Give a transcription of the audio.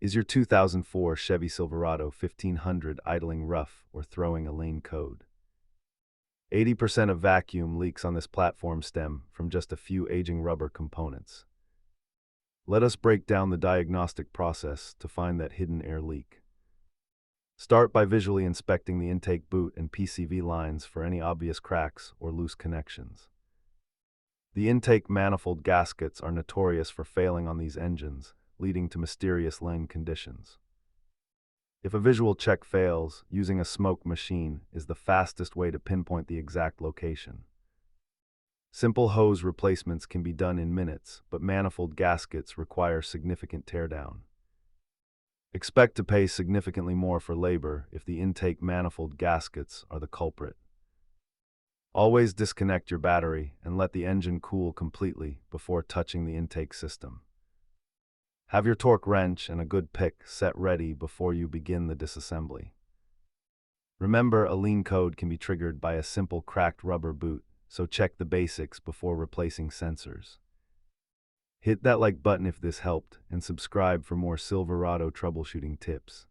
Is your 2004 Chevy Silverado 1500 idling rough or throwing a lane code? 80% of vacuum leaks on this platform stem from just a few aging rubber components. Let us break down the diagnostic process to find that hidden air leak. Start by visually inspecting the intake boot and PCV lines for any obvious cracks or loose connections. The intake manifold gaskets are notorious for failing on these engines, leading to mysterious lane conditions. If a visual check fails, using a smoke machine is the fastest way to pinpoint the exact location. Simple hose replacements can be done in minutes, but manifold gaskets require significant teardown. Expect to pay significantly more for labor if the intake manifold gaskets are the culprit. Always disconnect your battery and let the engine cool completely before touching the intake system. Have your torque wrench and a good pick set ready before you begin the disassembly. Remember, a lean code can be triggered by a simple cracked rubber boot, so check the basics before replacing sensors. Hit that like button if this helped, and subscribe for more Silverado troubleshooting tips.